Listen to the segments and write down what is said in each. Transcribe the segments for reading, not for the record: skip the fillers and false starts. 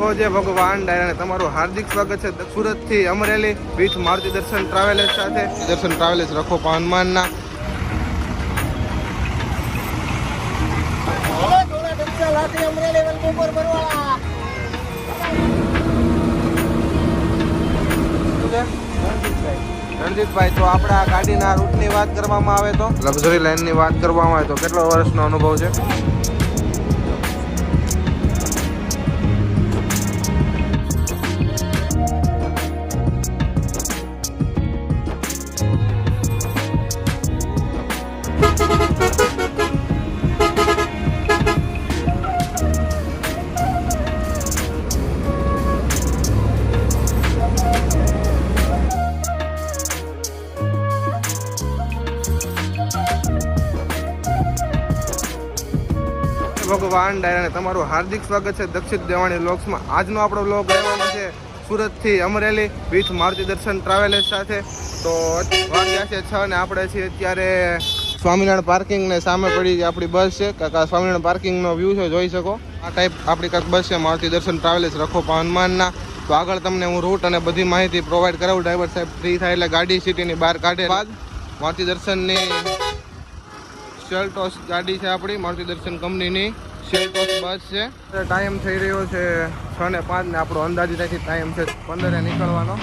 નમો જય ભગવાન ડાયરાને તમારું હાર્દિક સ્વાગત છે સુરતથી અમરેલી વિથ મારુતિ દર્શન ટ્રાવેલર્સ સાથે. દર્શન ટ્રાવેલર્સ રખો હનુમાનના. રણજીતભાઈ, તો આપણા ગાડીના રૂટની વાત કરવામાં આવે તો લક્ઝરી લાઇનની વાત કરવામાં આવે તો કેટલો વર્ષનો અનુભવ છે? ભગવાન ડાયરાને તમારું હાર્દિક સ્વાગત છે દક્ષિત દેવાણી વ્લોગ્સમાં. આજનો આપણો વ્લોગ રહેવાનો છે સુરતથી અમરેલી વિથ મારુતિ દર્શન ટ્રાવેલર્સ સાથે. તો વાગ્યા છે 6 ને આપણે છીએ અત્યારે સ્વામિનારાયણ પાર્કિંગ ને સામે પડી આપણી બસ છે. સ્વામિનારાયણ પાર્કિંગનો વ્યૂ છે, જોઈ શકો. આ ટાઈપ આપણી કાંઈક બસ છે મારુતિ દર્શન ટ્રાવેલર્સ રખો હનુમાનના. તો આગળ તમને હું રૂટ અને બધી માહિતી પ્રોવાઈડ કરાવું. ડ્રાઈવર સાહેબ ફ્રી થાય એટલે ગાડી સિટીની બહાર કાઢે બાદ મારુતિ દર્શનની શેલ્ટોસ ગાડી છે આપણી, મારુતિ દર્શન કંપનીની શેલ્ટોસ બસ છે. ટાઈમ થઈ રહ્યો છે 6 ને 5 ને આપણો અંદાજિત અહીંથી ટાઈમ છે 15 નીકળવાનો.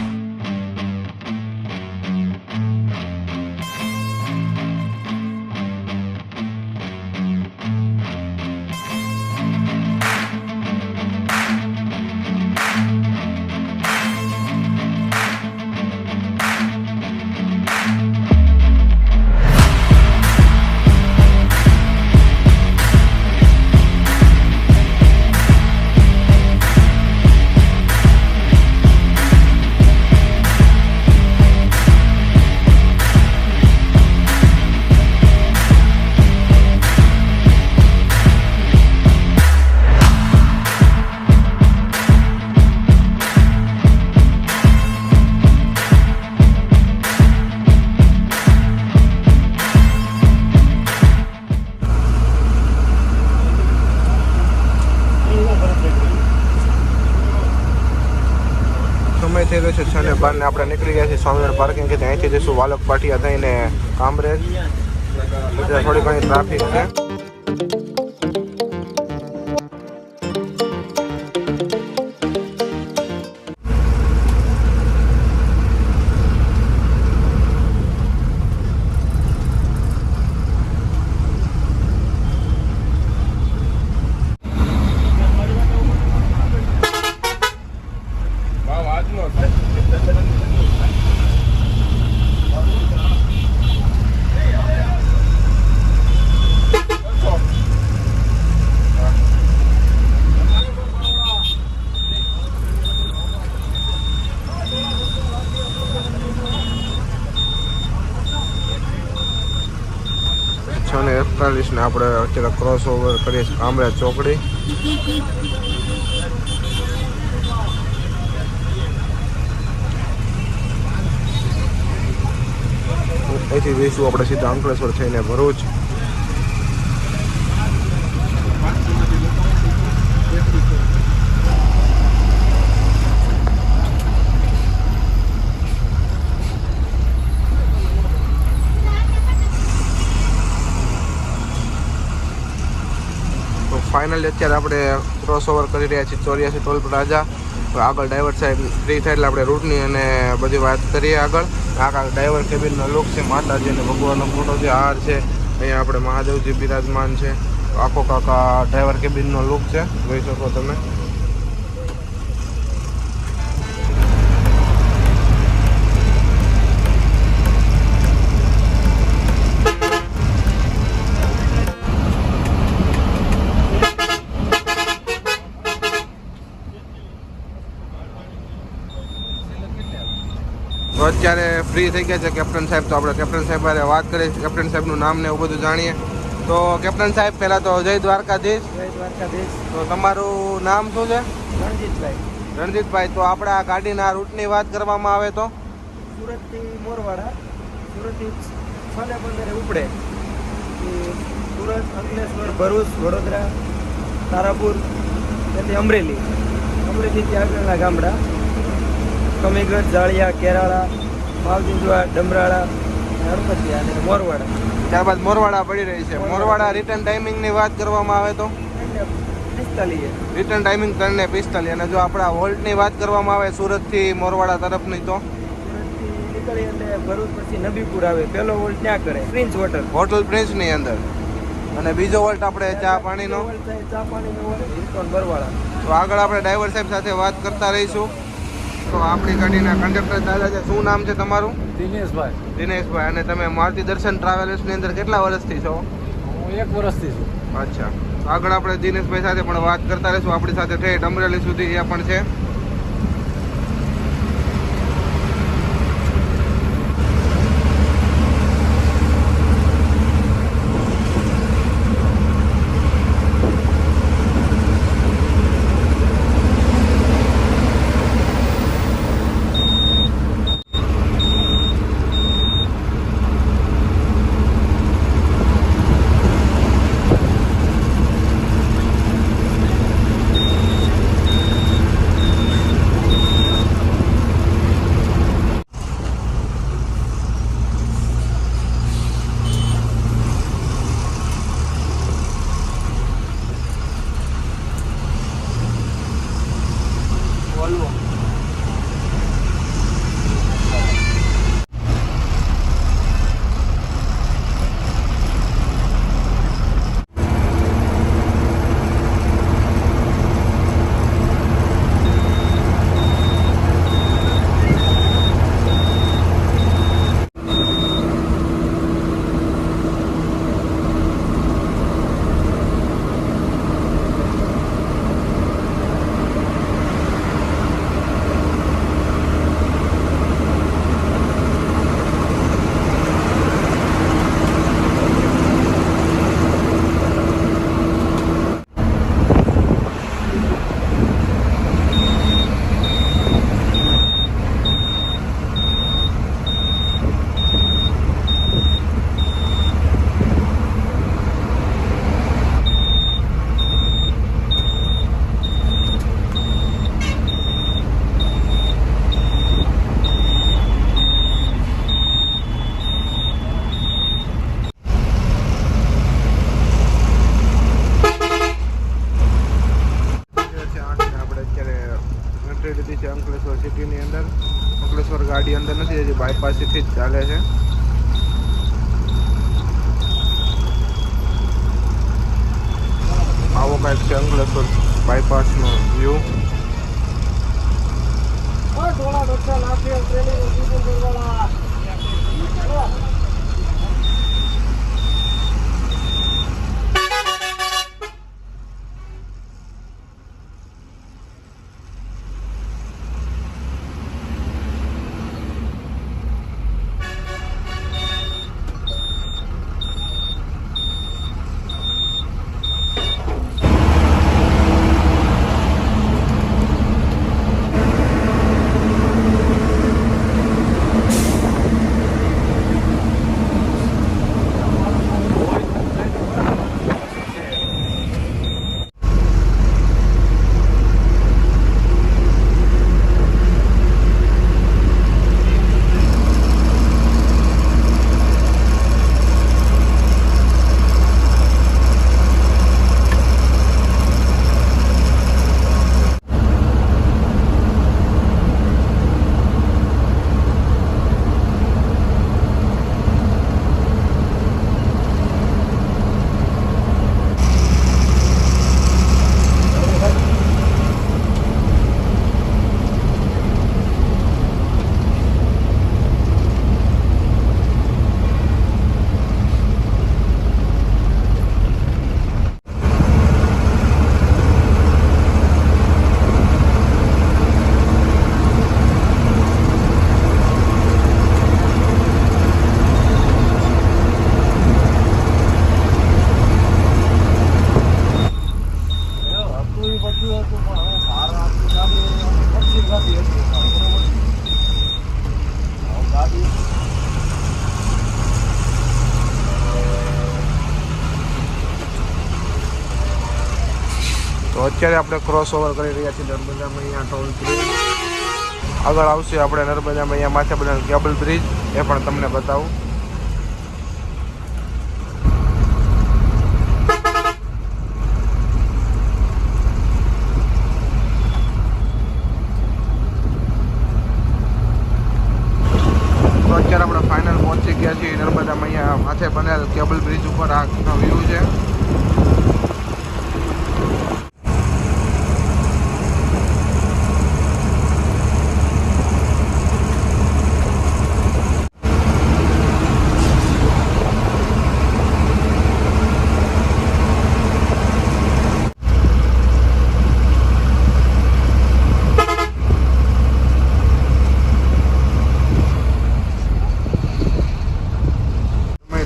સમય થઈ રહ્યો છે 6 ને 12 ને આપણે નીકળી ગયા છીએ સ્વામિનારાયણ પાર્કિંગ કે અહીંથી જઈશું વાલક પાટિયા થઈને કામરેજ. બધા થોડી ઘણી ટ્રાફિક છે. ને 41 ને આપણે અત્યારે ક્રોસ ઓવર કરીએ છીએ કામરેજ ચોકડી. અહીંથી જઈશું આપણે સીધા અંકલેશ્વર થઈને ભરૂચ. ફાઇનલી અત્યારે આપણે ક્રોસ ઓવર કરી રહ્યા છીએ 84 ટોલ પ્લાઝા. આગળ ડ્રાઈવર સાહેબ ફ્રી થાય એટલે આપણે રૂટની અને બધી વાત કરીએ આગળ. આ ડ્રાઈવર કેબિનનો લુક છે, માતાજી અને ભગવાનનો ફોટો છે, હાર છે, અહીંયા આપણે મહાદેવજી બિરાજમાન છે. આખો કાકા ડ્રાઈવર કેબિનનો લુક છે, જોઈ શકો તમે. તો અત્યારે ફ્રી થઈ ગયા છે કેપ્ટન સાહેબ. તો આપણે કેપ્ટન સાહેબ સાથે વાત કરીએ, કેપ્ટન સાહેબનું નામ ને એવું બધું જાણીએ. તો કેપ્ટન સાહેબ પહેલાં તો જય દ્વારકાધીશ. જય દ્વારકાધીશ. તો તમારું નામ શું છે? રણજીતભાઈ. રણજીતભાઈ, તો આપણા ગાડીના રૂટની વાત કરવામાં આવે તો સુરતથી મોરવાડા, સુરતથી 6 ને 15 ઉપડે, સુરત, અંકલેશ્વર, ભરૂચ, વડોદરા, તારાપુર, ત્યાંથી અમરેલી, અમરેલીથી આગળના ગામડા કમીગઢ, જાળિયા, કેરાળા, માવજીંદવા, ડમરાળા, હરપતિયા અને મોરવાડા. ત્યારબાદ મોરવાડા પડી રહી છે. મોરવાડા રિટર્ન ટાઈમિંગની વાત કરવામાં આવે તો 45. Return timing 3:45. અને જો આપણા વોલ્ટની વાત કરવામાં આવે સુરતથી મોરવાડા તરફની તો સુરતથી નીકળી એટલે ભરૂચ પછી નબીપુર આવે. પહેલો વોલ્ટ ત્યાં કરે પ્રિન્સ હોટલ. હોટલ પ્રિન્સની અંદર. અને બીજો વોલ્ટ આપણે ચા પાણીનો. ચા પાણીનો વોલ્ટ હિલટોન બરવાળા. તો આગળ આપણે ડ્રાઈવર સાહેબ સાથે વાત કરતા રહીશું. તો આપણી ગાડીના કંડક્ટર દાદા છે. શું નામ છે તમારું? દિનેશભાઈ. દિનેશભાઈ. અને તમે મારુતિ દર્શન ટ્રાવેલ્સની અંદર કેટલા વર્ષથી છો? હું 1 વર્ષથી છું. અચ્છા. આગળ આપણે દિનેશભાઈ સાથે પણ વાત કરતા રહીશું. આપણી સાથે ઠેઠ અમરેલી સુધી એ પણ છે. વોલ્વો. અંકલેશ્વર સિટીની અંદર. અંકલેશ્વર ગાડી અંદર નથી, હજી બાયપાસથી જ ચાલે છે. આવો કાંઈક છે અંકલેશ્વર બાયપાસનો વ્યૂ. અત્યારે આપણે ક્રોસ ઓવર કરી રહ્યા છીએ નર્મદા મૈયા ટોલ બ્રિજ. આગળ આવશે આપણે નર્મદા મૈયા માથે બનેલ કેબલ બ્રિજ, એ પણ તમને બતાવું. તો અત્યારે આપણે ફાઇનલ પહોંચી ગયા છીએ નર્મદા મૈયા માથે બનેલ કેબલ બ્રિજ ઉપર. આ વ્યૂ છે.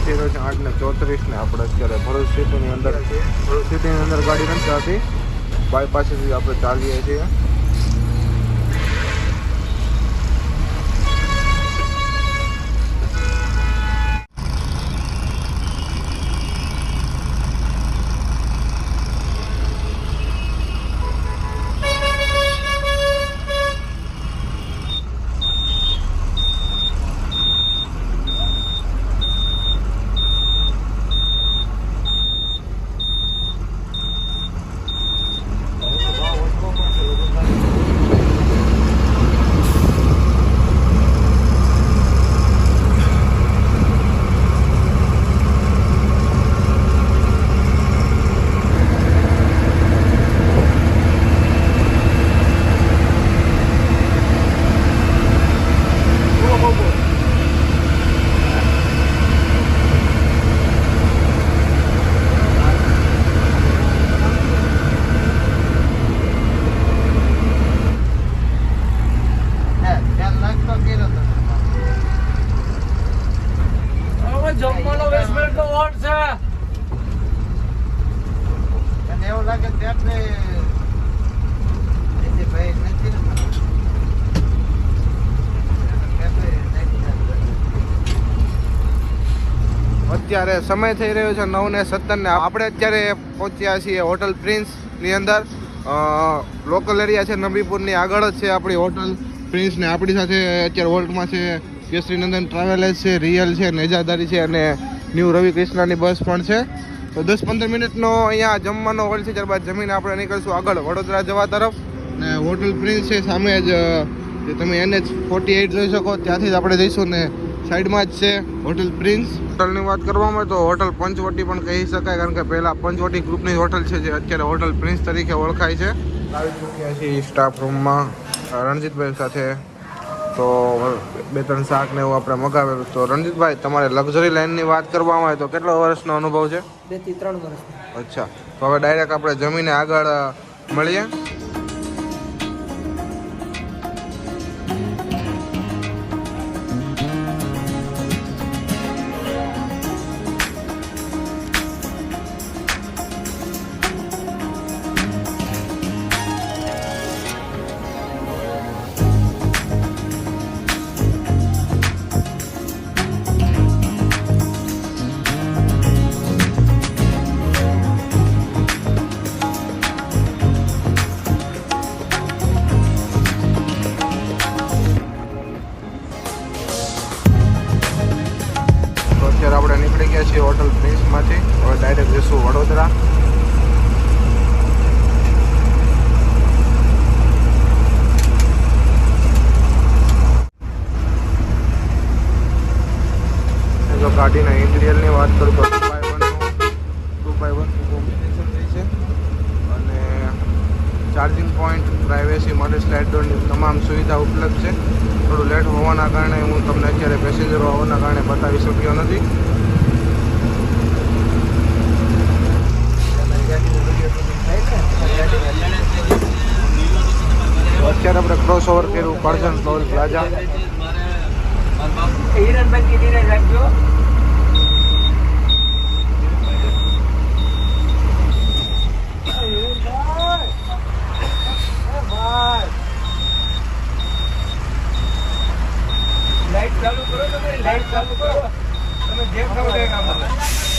થઈ રહ્યો છે 8:34 ને આપણે અત્યારે ભરૂચ સિટીની અંદર ગાડી નથી આવતી. બાયપાસેથી આપણે ચાલીએ છીએ. જમવાનો 20 મિનિટનો વોટ છે. અને એવું લાગે ત્યારે ભાઈ નથી અત્યારે સમય થઈ રહ્યો છે 9:17 ને આપણે અત્યારે પહોંચ્યા છીએ હોટલ પ્રિન્સની અંદર. લોકલ એરિયા છે નબીપુરની આગળ જ છે આપણી હોટલ પ્રિન્સ ને આપણી સાથે અત્યારે હોલ્ટમાં છે કેસરીનંદન ટ્રાવેલર્સ છે, રિયલ છે, નેજાદારી છે અને ન્યૂ રવિ કૃષ્ણાની બસ પણ છે. તો 10-15 મિનિટનો અહીંયા જમવાનો હોલ છે. ત્યારબાદ જમીને આપણે નીકળશું આગળ વડોદરા જવા તરફ. ને હોટલ પ્રિન્સ છે સામે જ, જે તમે NH48 જોઈ શકો ત્યાંથી જ આપણે જઈશું. ને સાઈડમાં જ છે હોટલ પ્રિન્સ. હોટલની વાત કરવામાં આવે તો હોટલ પંચવટી પણ કહી શકાય, કારણ કે પહેલાં પંચવટી ગ્રુપની હોટલ છે જે અત્યારે હોટલ પ્રિન્સ તરીકે ઓળખાય છે. આવી ચૂક્યા છીએ સ્ટાફ રૂમમાં રણજીતભાઈ સાથે. તો 2-3 શાક ને એવું આપણે મગાવેલું. તો રણજીતભાઈ, તમારે લક્ઝરી લાઇનની વાત કરવામાં આવે તો કેટલા વર્ષનો અનુભવ છે? 2 થી 3 વર્ષ. અચ્છા, તો હવે ડાયરેક્ટ આપણે જમીને આગળ મળીએ. અત્યારે આપણે નીકળી ગયા છીએ હોટલ પ્રિન્સમાંથી. હવે ડાયરેક્ટ જઈશું વડોદરા. જો ગાડીના ઇન્ટિરિયરની વાત કરું તો 2x1 કોમ્બિનેશન થઈ છે અને ચાર્જિંગ પોઈન્ટ, પ્રાઇવેસી માટે સ્લાઇડ ડોરની તમામ સુવિધા ઉપલબ્ધ છે. થોડું લેટ હોવાના કારણે હું તમને અત્યારે પેસેન્જરો હોવાના કારણે બતાવી શક્યો નથી. અત્યારે આપણે ક્રોસ ઓવર કર્યું કરજણ ટોલ પ્લાઝા. હિરણભાઈ કીધી રાખજો. લાઈટ ચાલુ કરો, તમે લાઈટ ચાલુ કરો, તમે જે ખાવ તે કામ કરો.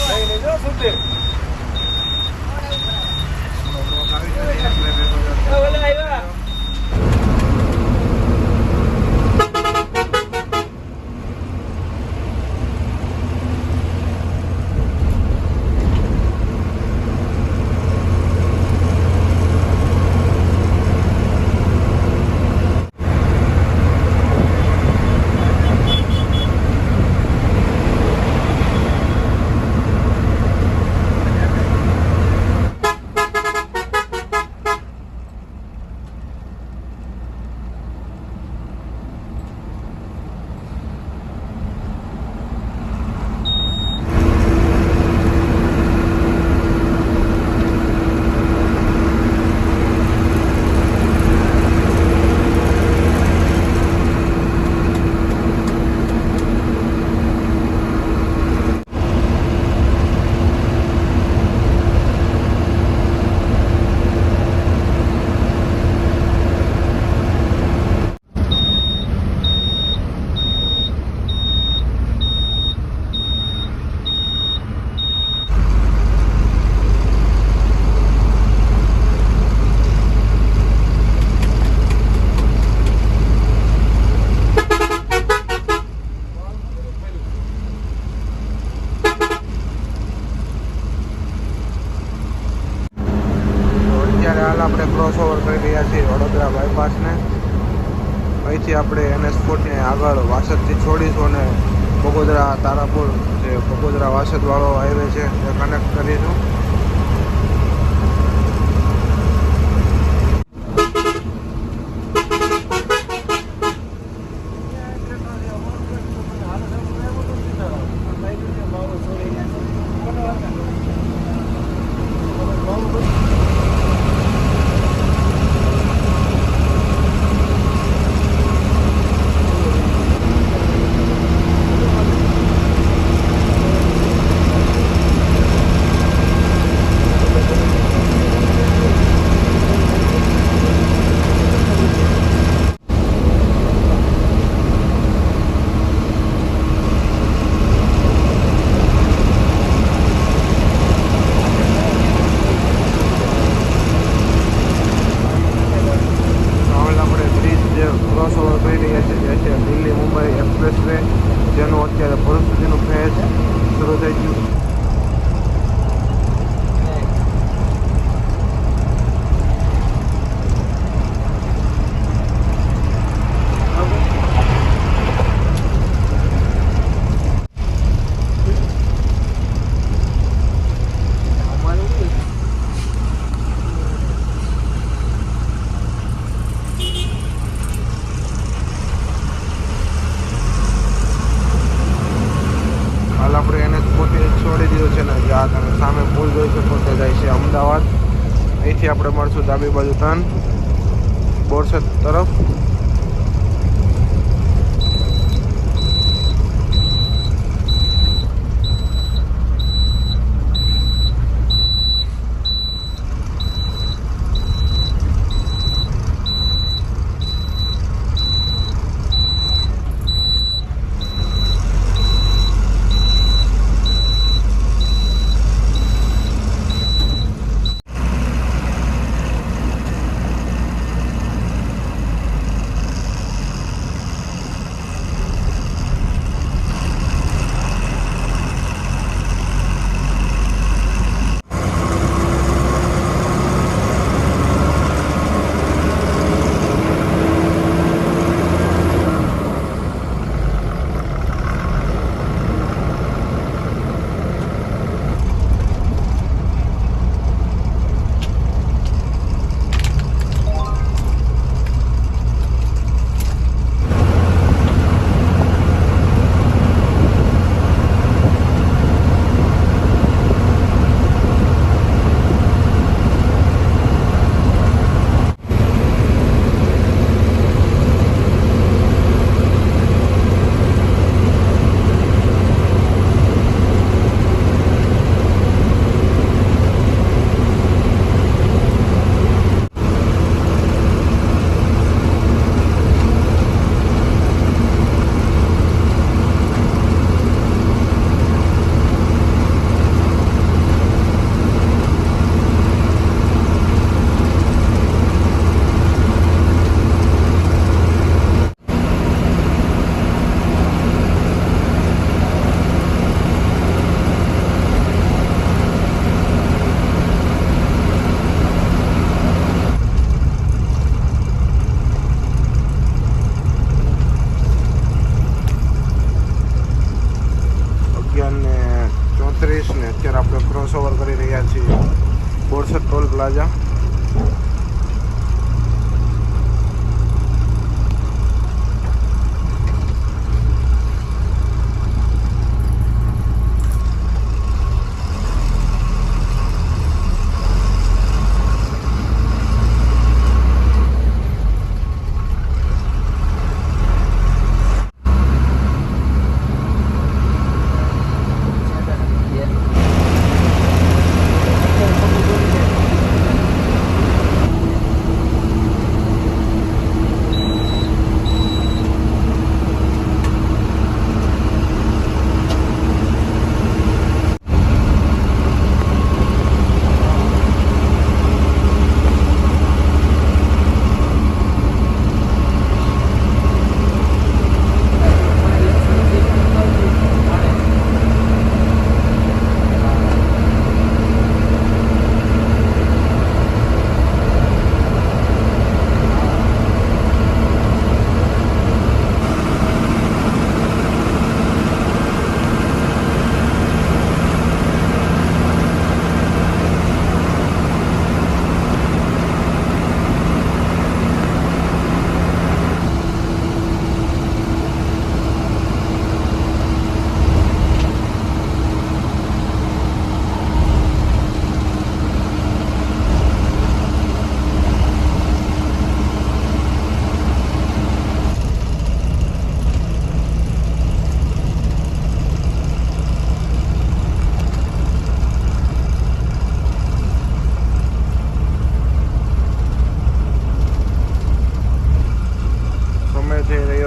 લઈ લેજો સુધે. બાયપાસને. અહીંથી આપણે NH40 ને આગળ વાસદથી છોડીશું અને બગોદરા તારાપુર જે બગોદરા વાસદવાળો હાઈવે છે એ કનેક્ટ કરીશું. દિલ્હી મુંબઈ એક્સપ્રેસ વે જેનું અત્યારે ભરૂચ સુધીનું ફેઝ શરૂ થઈ ગયું. આપણે NH40 છોડી દીધું છે ને જ્યાં તમે સામે પુલ જોઈ શકો તે જાય છે અમદાવાદ. અહીંથી આપણે મળશું ડાબી બાજુ ટર્ન બોરસદ તરફ. ને અત્યારે આપણે ક્રોસ ઓવર કરી રહ્યા છીએ બોરસદ ટોલ પ્લાઝા.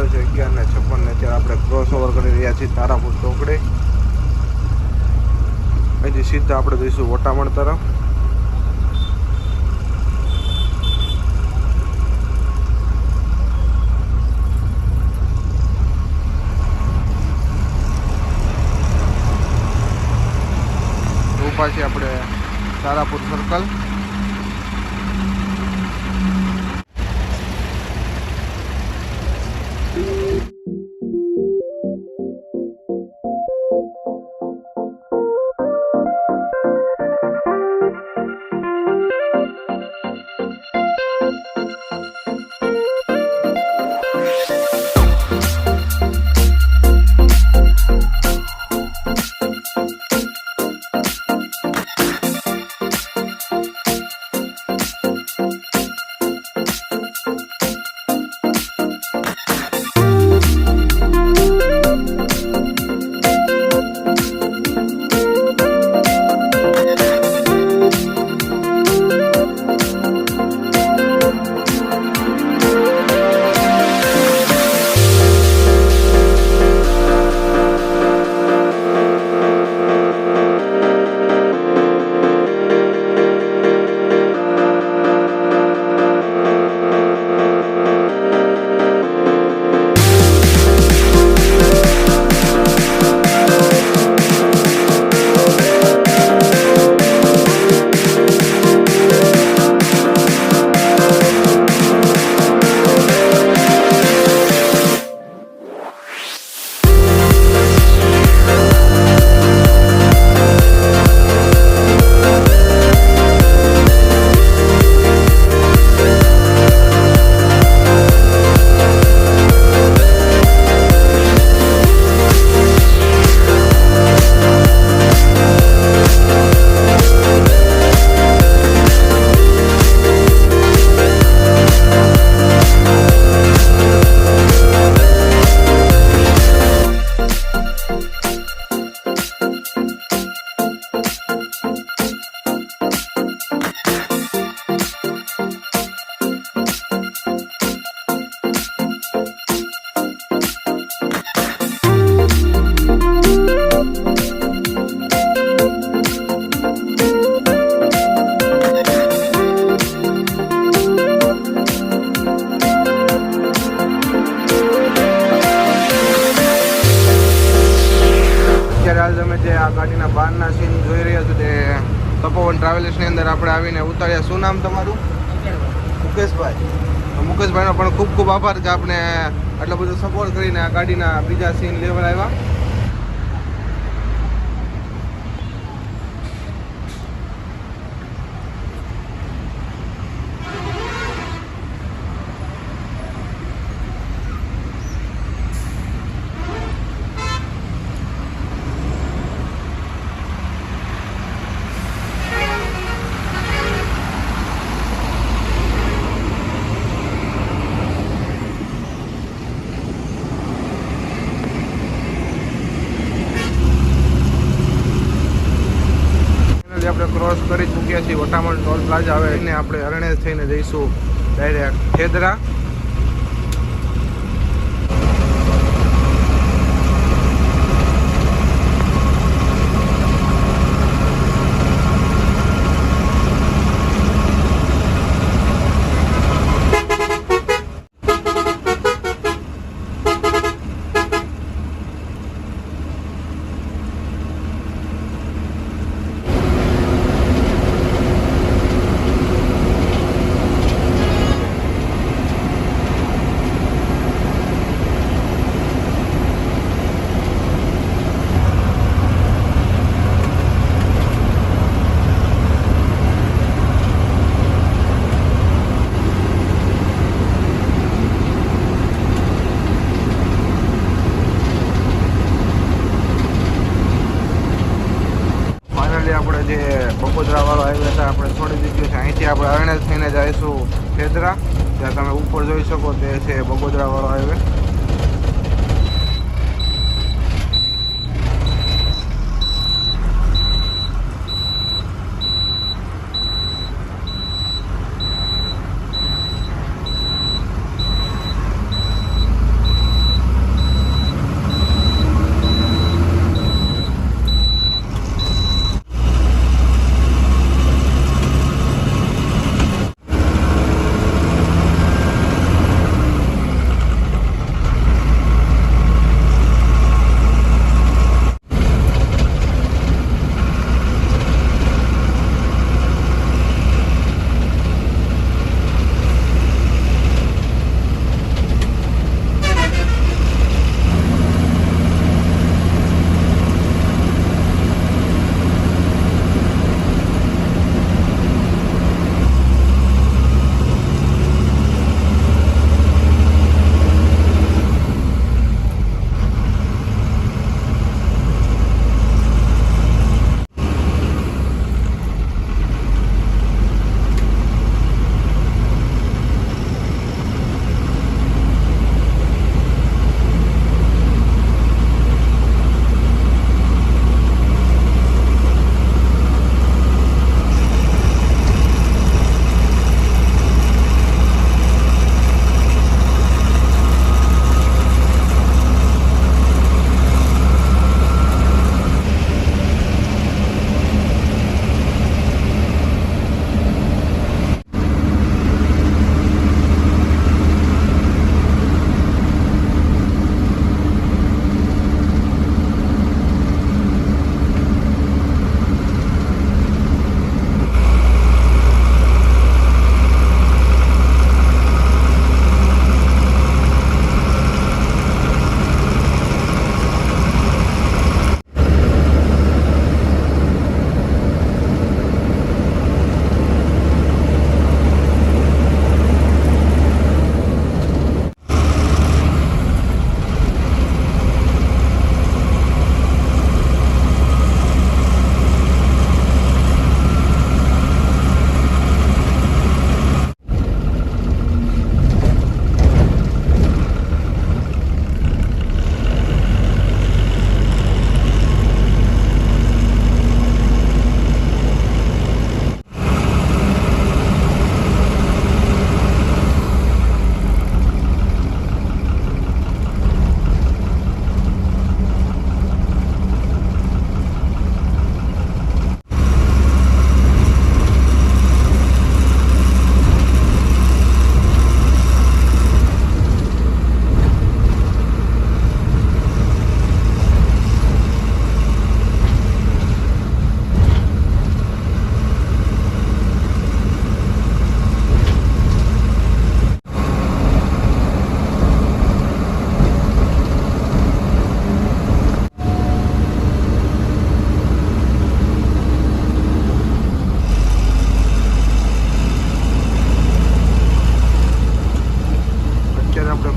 થયો છે 11:56 ને અત્યારે આપણે ક્રોસ ઓવર કરી રહ્યા છીએ તારાપુર ચોકડી. અહીંથી સીધા આપણે જઈશું વટામણ તરફ. પાછી આપણે તારાપુર સર્કલ. આ ગાડીના બહારના સીન જોઈ રહ્યા છો તે તપોવન ટ્રાવેલ્સની અંદર આપણે આવીને ઉતાર્યા. શું નામ તમારું? મુકેશભાઈ. મુકેશભાઈનો પણ ખૂબ ખૂબ આભાર કે આપણે આટલો બધો સપોર્ટ કરીને આ ગાડીના બીજા સીન લેવલ આવ્યા. આપણે ક્રોસ કરી ચૂક્યા છીએ વટામણ ટોલ પ્લાઝા. હવે એને આપણે અરણેજ થઈને જઈશું ડાયરેક્ટ ખેદરા. આપણે જે બગોદરા વાળો હાઈવે છે આપણે છોડી દીધું છે. અહીંથી આપણે અરણેજ થઈને જઈશું ખેદરા. ત્યાં તમે ઉપર જોઈ શકો તે છે બગોદરા વાળો હાઈવે.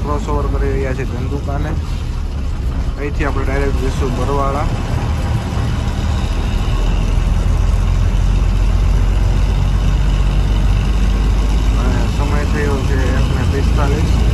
ક્રોસ ઓવર કરી રહ્યા છે ધંધુકાને. અહીંથી આપણે ડાયરેક્ટ જઈશું બરવાળા. અને સમય થયો છે 1:45.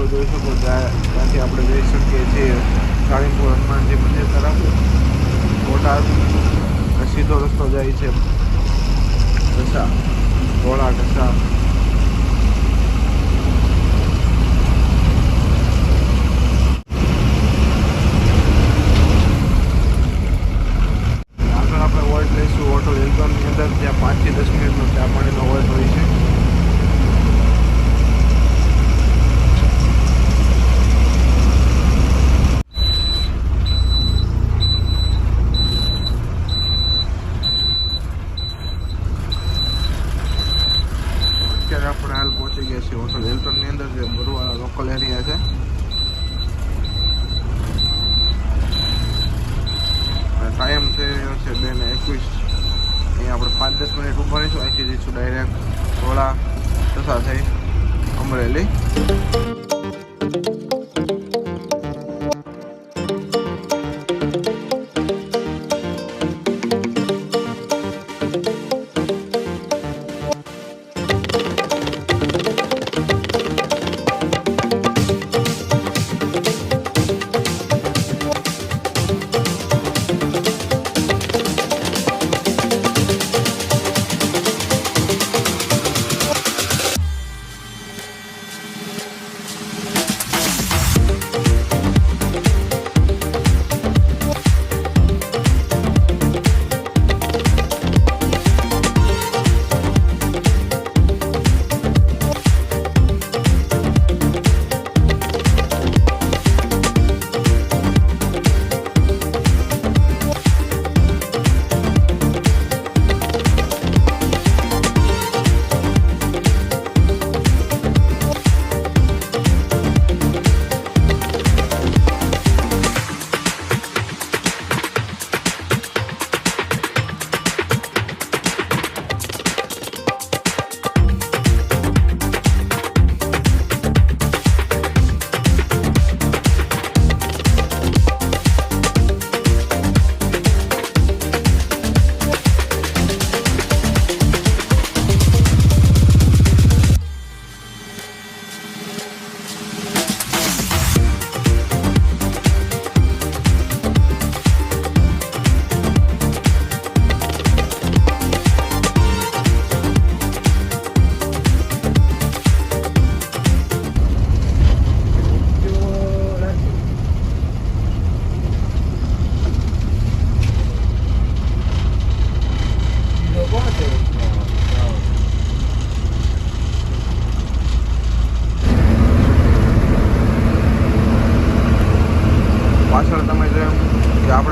જોઈ શકો ત્યાંથી આપણે જઈ શકીએ છીએ કાળીપુર હનુમાનજી મંદિર તરફ. બોટાદ સીધો રસ્તો જાય છે ઢસા, ધોળા ઢસા. આગળ આપણે વોલ્ટ લઈશું હોટલ હિલટોનની અંદર, જ્યાં 5 થી 10 મિનિટનો ચા પાણીનો વોલ્ટ હોય છે. આપણે હાલ પહોંચી ગયા છીએ હોટલ હિલટોનની અંદર, જે બરવાળા લોકલ એરિયા છે. ટાઈમ થઈ રહ્યો છે 2:21. અહીંયા આપણે 5-10 મિનિટ ઉભા રહીશું. અહીંથી જઈશું ડાયરેક્ટ ધોળા ઢસા થઈ અમરેલી.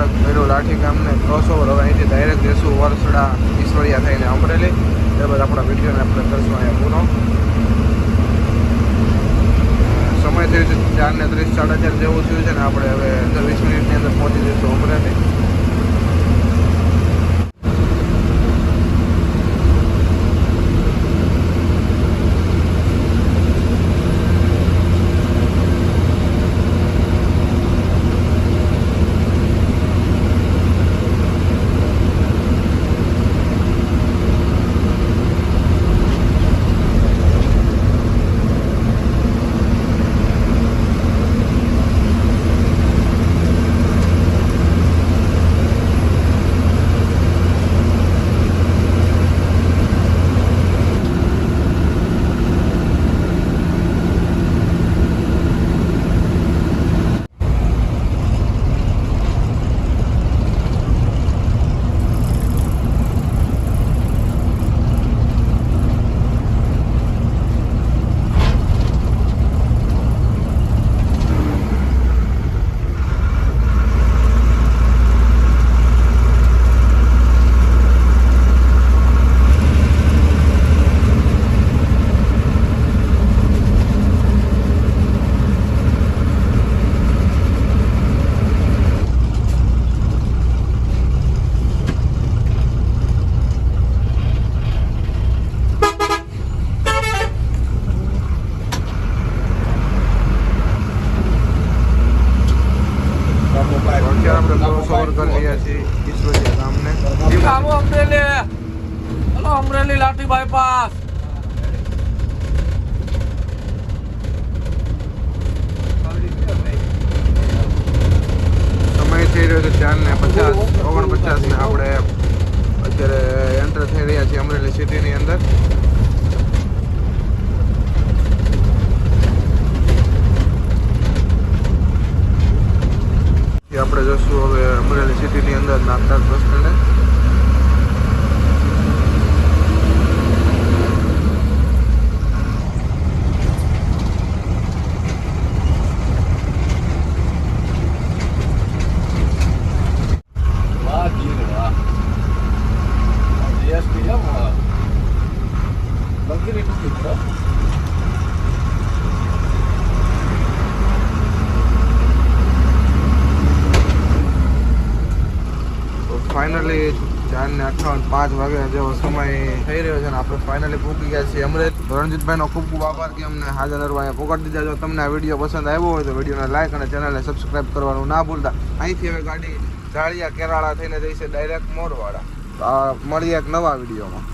આપણે ભેરું લાઠી ગામને ક્રોસઓવર હવે અહીંથી ડાયરેક્ટ જઈશું વરસડા ઈશ્વરિયા થઈને અમરેલી. ત્યારબાદ આપણા વિડીયોને આપણે કરશું અહીંયા પૂરો. સમય થયો છે 4:30 4:30 જેવું થયું છે ને આપણે હવે 20 મિનિટની અંદર પહોંચી જઈશું અમરેલી. અત્યારે આપણે ક્રોસઓવર કરી રહ્યા છીએ ઈશ્વરિયા ગામને. આવો અમરેલી, હલો અમરેલી લાઠી બાયપાસ. સમય થઈ રહ્યો છે 4:50 ને આપણે અત્યારે એન્ટર થઈ રહ્યા છીએ અમરેલી સિટીની અંદર. આપણે જશું હવે અમરેલી સિટીની અંદર નાગદાર બસ સ્ટેન્ડે. વાહ ગીર વાહ. જીએસટી એમ બગીરી ટિકિટ છે. ફાઇનલી 4:58 5 વાગ્યા જેવો સમય થઈ રહ્યો છે ને આપણે ફાઇનલી પહોંચી ગયા છીએ અમરેલી. રણજીતભાઈનો ખૂબ ખૂબ આભાર કે અમને હાજર અહીંયા પહોંચાડી દીધા. જો તમને આ વિડીયો પસંદ આવ્યો હોય તો વિડીયોને લાઈક અને ચેનલને સબસ્ક્રાઈબ કરવાનું ના ભૂલતા. અહીંથી હવે ગાડી ઝાડિયા કેરાળા થઈને જઈશે ડાયરેક્ટ મોરવાડા. તો મળીએ એક નવા વિડીયોમાં.